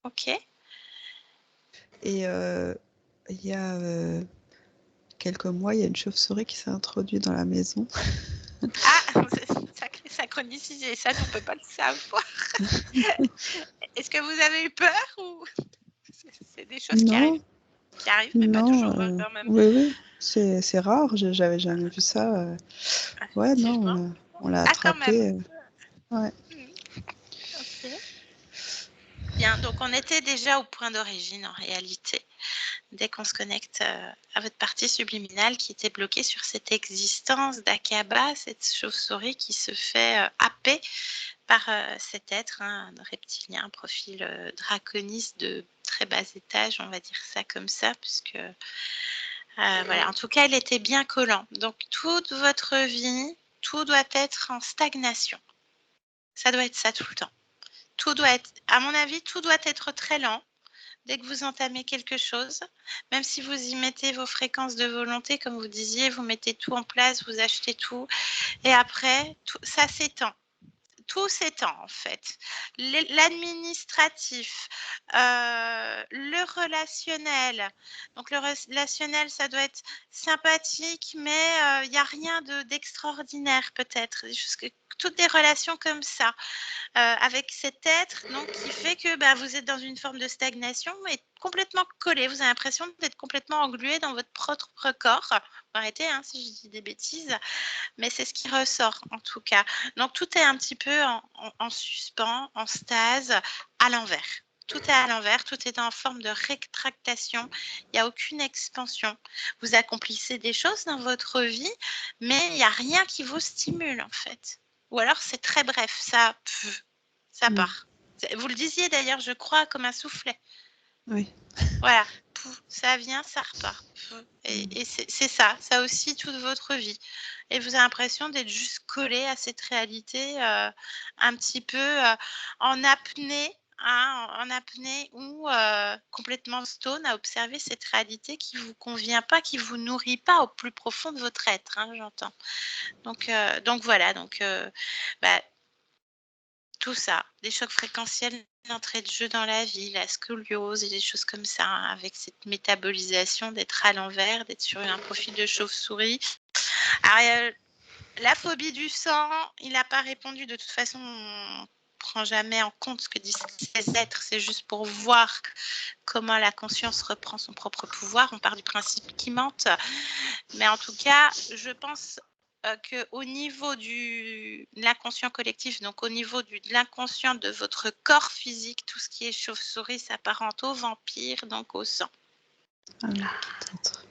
Ok. Et il y a quelques mois, il y a une chauve-souris qui s'est introduite dans la maison. Ah, sacré synchronicité, ça, on ne peut pas le savoir. Est-ce que vous avez eu peur ou c'est des choses qui arrivent, mais pas toujours quand même. Oui, c'est rare, j'avais jamais vu ça. Ouais, non, on l'a attrapé. Ouais. Ok. Bien, donc on était déjà au point d'origine en réalité, dès qu'on se connecte à votre partie subliminale qui était bloquée sur cette existence d'Akaba, cette chauve-souris qui se fait happer par cet être, un reptilien, un profil draconiste de très bas étage, on va dire ça comme ça, puisque voilà, en tout cas, elle était bien collant. Donc toute votre vie, tout doit être en stagnation. Ça doit être ça tout le temps. Tout doit être, à mon avis, tout doit être très lent. Dès que vous entamez quelque chose, même si vous y mettez vos fréquences de volonté, comme vous disiez, vous mettez tout en place, vous achetez tout, et après, ça s'étend. Tout s'étend en fait. L'administratif, le relationnel. Donc le relationnel, ça doit être sympathique, mais il n'y a rien d'extraordinaire peut-être. Toutes des relations comme ça, avec cet être donc, qui fait que vous êtes dans une forme de stagnation et complètement collé. Vous avez l'impression d'être complètement englué dans votre propre corps. Arrêtez si je dis des bêtises, mais c'est ce qui ressort en tout cas. Donc tout est un petit peu en suspens, en stase, à l'envers. Tout est à l'envers, tout est en forme de rétractation. Il n'y a aucune expansion. Vous accomplissez des choses dans votre vie, mais il n'y a rien qui vous stimule en fait. Ou alors c'est très bref, ça part. Vous le disiez d'ailleurs, je crois, comme un soufflet. Oui. Voilà, ça vient, ça repart. Et c'est ça aussi toute votre vie. Et vous avez l'impression d'être juste collé à cette réalité un petit peu en apnée, en apnée ou complètement stone à observer cette réalité qui ne vous convient pas, qui ne vous nourrit pas au plus profond de votre être, j'entends. Donc voilà, tout ça, des chocs fréquentiels, l'entrée de jeu dans la vie, la scoliose et des choses comme ça, avec cette métabolisation, d'être à l'envers, d'être sur un profil de chauve-souris. Alors, la phobie du sang, il n'a pas répondu. De toute façon, on ne prend jamais en compte ce que disent ces êtres. C'est juste pour voir comment la conscience reprend son propre pouvoir. On part du principe qu'ils mentent. Mais en tout cas, je pense qu'au niveau de l'inconscient collectif, donc au niveau de l'inconscient de votre corps physique, tout ce qui est chauve-souris s'apparente au vampire, donc au sang. Ah oui, peut-être.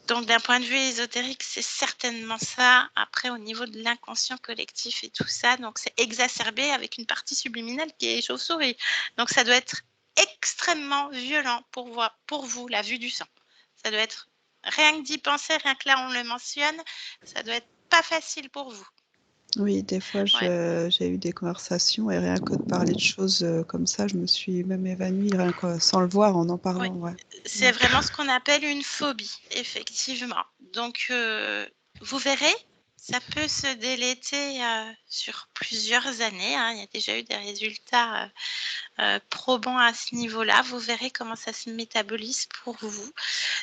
Donc d'un point de vue ésotérique, c'est certainement ça. Après, au niveau de l'inconscient collectif et tout ça, donc c'est exacerbé avec une partie subliminale qui est chauve-souris. Donc ça doit être extrêmement violent pour vous, la vue du sang. Ça doit être rien que d'y penser, rien que là on le mentionne, ça doit être pas facile pour vous. Oui, des fois, Ouais. j'ai eu des conversations et rien que de parler de choses comme ça, je me suis même évanouie, rien que sans le voir, en Oui, parlant. Ouais. c'est vraiment ce qu'on appelle une phobie, effectivement. Donc, vous verrez, ça peut se déléter sur plusieurs années, hein. Il y a déjà eu des résultats probants à ce niveau-là. Vous verrez comment ça se métabolise pour vous.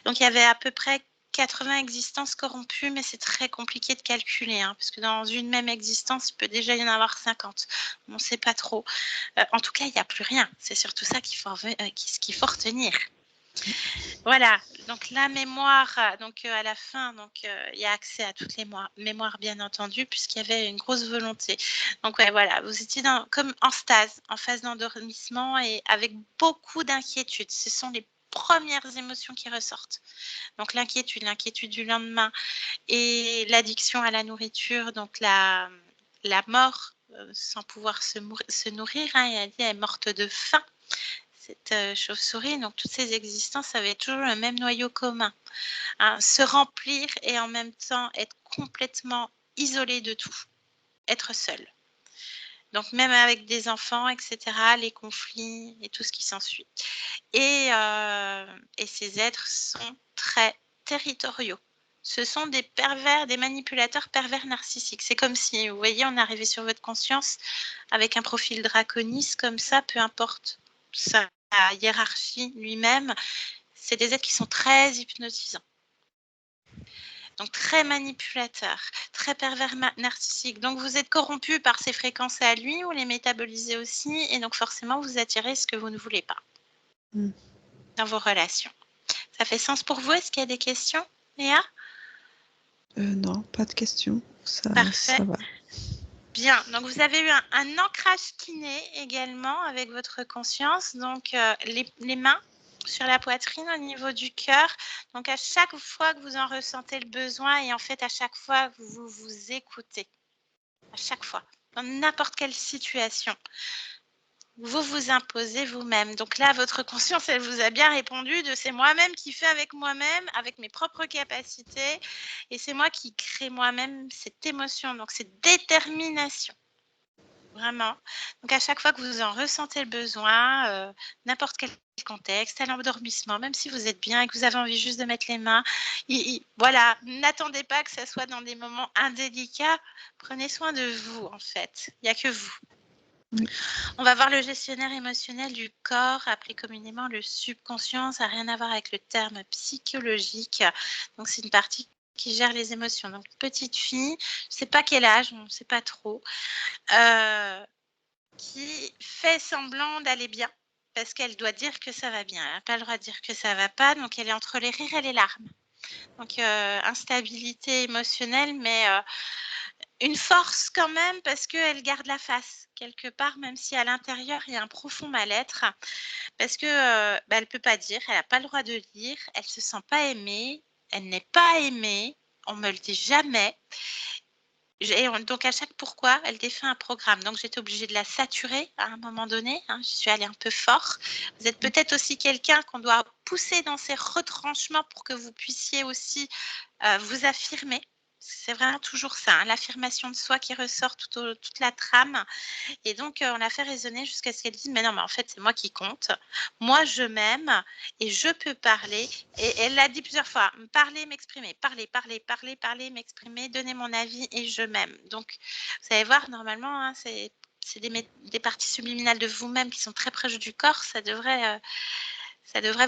Donc, il y avait à peu près 80 existences corrompues, mais c'est très compliqué de calculer, hein, parce que dans une même existence, il peut déjà y en avoir 50. On ne sait pas trop. En tout cas, il n'y a plus rien. C'est surtout ça qu'il faut retenir. Voilà, donc la mémoire, donc à la fin, donc il y a accès à toutes les mémoires, bien entendu, puisqu'il y avait une grosse volonté. Donc ouais, voilà, vous étiez comme en stase, en phase d'endormissement et avec beaucoup d'inquiétude. Ce sont les premières émotions qui ressortent. Donc l'inquiétude du lendemain et l'addiction à la nourriture, donc la mort sans pouvoir se nourrir, hein, elle est morte de faim. Cette chauve-souris, donc toutes ces existences avaient toujours le même noyau commun, hein, se remplir et en même temps être complètement isolé de tout, être seul. Donc même avec des enfants, etc., les conflits et tout ce qui s'ensuit. Et ces êtres sont très territoriaux. Ce sont des pervers, des manipulateurs pervers narcissiques. C'est comme si, vous voyez, on arrivait sur votre conscience avec un profil draconiste comme ça, peu importe sa hiérarchie lui-même, c'est des êtres qui sont très hypnotisants. Donc très manipulateurs, très pervers narcissiques. Donc vous êtes corrompu par ces fréquences à lui, vous les métabolisez aussi, et donc forcément vous attirez ce que vous ne voulez pas dans vos relations. Ça fait sens pour vous? Est-ce qu'il y a des questions, Léa? Non, pas de questions. Parfait. Ça va. Bien, donc vous avez eu un ancrage kiné également avec votre conscience, donc les mains sur la poitrine au niveau du cœur. Donc à chaque fois que vous en ressentez le besoin et en fait à chaque fois que vous vous écoutez, à chaque fois, dans n'importe quelle situation, vous vous imposez vous-même. Donc là, votre conscience, elle vous a bien répondu de c'est moi-même qui fais avec moi-même, avec mes propres capacités, et c'est moi qui crée moi-même cette émotion, donc cette détermination. Vraiment. Donc à chaque fois que vous en ressentez le besoin, n'importe quel contexte, à l'endormissement, même si vous êtes bien et que vous avez envie juste de mettre les mains, voilà, n'attendez pas que ça soit dans des moments indélicats. Prenez soin de vous, en fait. Il n'y a que vous. Oui. On va voir le gestionnaire émotionnel du corps, appelé communément le subconscient. Ça n'a rien à voir avec le terme psychologique. Donc c'est une partie qui gère les émotions. Donc petite fille, je ne sais pas quel âge, on ne sait pas trop. Qui fait semblant d'aller bien parce qu'elle doit dire que ça va bien. Elle n'a pas le droit de dire que ça va pas, donc elle est entre les rires et les larmes. Donc instabilité émotionnelle, mais une force quand même parce qu'elle garde la face quelque part, même si à l'intérieur il y a un profond mal-être, parce que elle ne peut pas dire, elle n'a pas le droit de dire, elle ne se sent pas aimée, elle n'est pas aimée, on ne me le dit jamais. Donc à chaque pourquoi, elle défait un programme. Donc j'étais obligée de la saturer à un moment donné, hein, je suis allée un peu fort. Vous êtes peut-être aussi quelqu'un qu'on doit pousser dans ses retranchements pour que vous puissiez aussi vous affirmer. C'est vraiment toujours ça, hein, l'affirmation de soi qui ressort toute la trame. Et donc, on l'a fait raisonner jusqu'à ce qu'elle dise: «Mais non, mais en fait, c'est moi qui compte. Moi, je m'aime et je peux parler», et elle l'a dit plusieurs fois: «Parler, m'exprimer, parler, parler, parler, parler, m'exprimer, donner mon avis et je m'aime». Donc, vous allez voir, normalement, hein, c'est des parties subliminales de vous-même qui sont très proches du corps. Ça devrait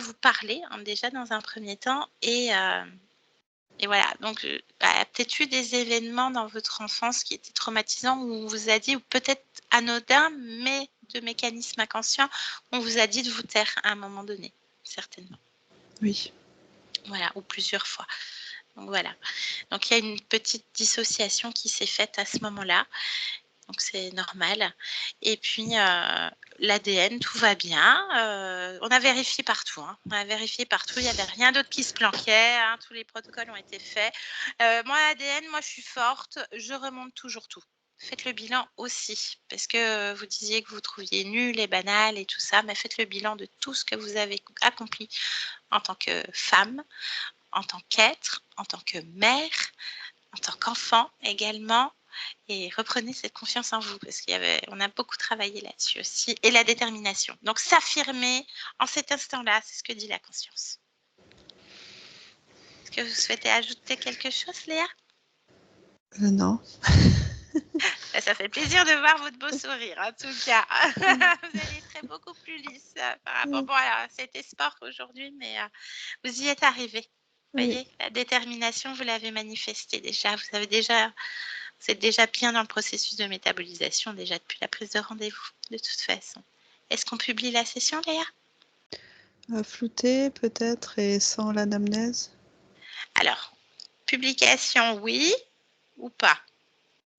vous parler, hein, déjà dans un premier temps, et voilà. Donc, il y a peut-être eu des événements dans votre enfance qui étaient traumatisants, où on vous a dit, ou peut-être anodins, mais de mécanismes inconscients, on vous a dit de vous taire à un moment donné, certainement. Oui. Voilà, ou plusieurs fois. Donc voilà. Donc il y a une petite dissociation qui s'est faite à ce moment-là. Donc c'est normal. Et puis l'ADN, tout va bien. On a vérifié partout. Hein. On a vérifié partout. Il n'y avait rien d'autre qui se planquait. Hein. Tous les protocoles ont été faits. Moi, l'ADN, moi, je suis forte. Je remonte toujours tout. Faites le bilan aussi. Parce que vous disiez que vous trouviez nul et banal et tout ça. Mais faites le bilan de tout ce que vous avez accompli en tant que femme, en tant qu'être, en tant que mère, en tant qu'enfant également. Et reprenez cette confiance en vous, parce qu'on a beaucoup travaillé là-dessus aussi, et la détermination. Donc, s'affirmer en cet instant-là, c'est ce que dit la conscience. Est-ce que vous souhaitez ajouter quelque chose, Léa? Non. Ça fait plaisir de voir votre beau sourire, en tout cas. Vous allez être beaucoup plus lisse par rapport à cet espoir aujourd'hui, mais vous y êtes arrivé. Vous voyez, la détermination, vous l'avez manifestée déjà. Vous êtes déjà bien dans le processus de métabolisation, déjà depuis la prise de rendez-vous, de toute façon. Est-ce qu'on publie la session, Léa? Flouté, peut-être, et sans l'anamnèse. Alors, publication, oui ou pas?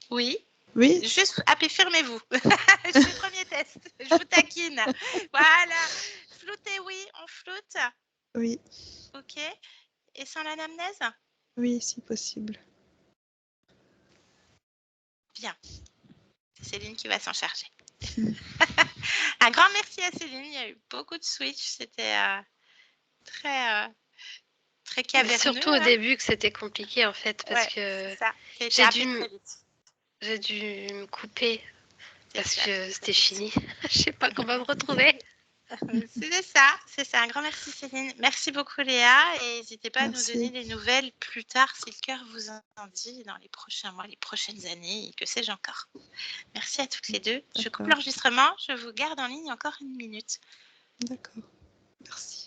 Oui. Oui. Juste, affirmez-vous. C'est le premier test. Je vous taquine. Voilà. Flouter, oui. On floute. Oui. OK. Et sans l'anamnèse? Oui, si possible. Bien. C'est Céline qui va s'en charger. Un grand merci à Céline. Il y a eu beaucoup de switch. C'était très caverneux. Surtout au début que c'était compliqué en fait, parce que j'ai dû me couper parce que c'était fini. Je sais pas comment me retrouver. C'est ça. Un grand merci Céline. Merci beaucoup Léa. Et n'hésitez pas à nous donner des nouvelles plus tard si le cœur vous en dit dans les prochains mois, les prochaines années, et que sais-je encore. Merci à toutes les deux. Je coupe l'enregistrement. Je vous garde en ligne encore 1 minute. D'accord. Merci.